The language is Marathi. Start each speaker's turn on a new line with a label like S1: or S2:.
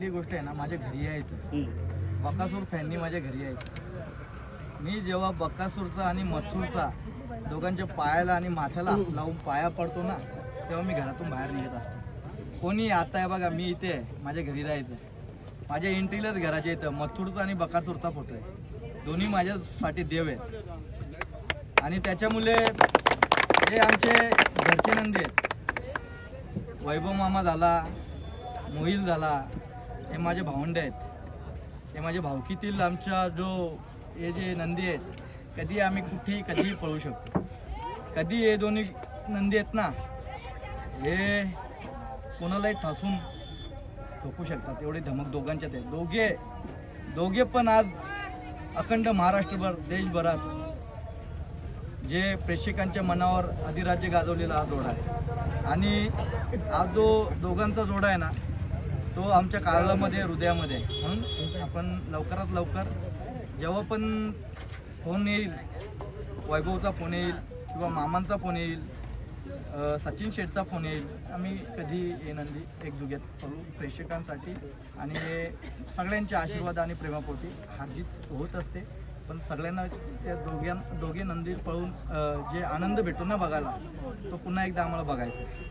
S1: ही गोष्ट आहे ना, माझ्या घरी यायचं बकासूर फॅननी माझ्या घरी यायचं। मी जेव्हा बकासूरचा आणि मथुरचा दोघांच्या पायाला आणि माथ्याला लावून पाया पडतो ना, तेव्हा मी घरातून बाहेर निघत असतो। कोणी आता आहे बघा, मी इथे आहे, माझ्या घरी जायचं, माझ्या एंट्रीलाच घराच्या इथं मथुरचा आणि बकासूरचा फोटो आहे। दोन्ही माझ्यासाठी देव आहेत आणि त्याच्यामुळे हे आमचे घरचे नंदी आहेत। वैभव मामा झाला, मोहिल झाला, हे माझे भावंडे आहेत। हे माझ्या भावकीतील आमच्या हे जे नंदी आहेत, कधी आम्ही कुठेही कधीही पळू शकतो। कधी हे दोन्ही नंदी आहेत ना, हे कोणालाही ठासून ठोकू शकतात, एवढी धमक दोघांच्यात आहे। दोघे पण आज अखंड महाराष्ट्रभर देशभरात जे प्रेक्षकांच्या मनावर अधिराज्य गाजवलेला हा जोडा आहे आणि आज जो दोघांचा जोडा आहे ना, तो आमच्या काळामध्ये हृदयामध्ये आहे। म्हणून आपण लवकरात लवकर जेव्हा पण फोन येईल, वैभवचा फोन येईल किंवा मामांचा फोन येईल, सचिन शेठचा फोन येईल, आम्ही कधी हे नंदी एकजुग्यात पळू प्रेक्षकांसाठी। आणि हे सगळ्यांचे आशीर्वाद आणि प्रेमापोटी हारजीत होत असते, पण सगळ्यांना त्या दोघे नंदी पळून जे आनंद भेटतो ना बघायला, तो पुन्हा एकदा आम्हाला बघायचा आहे।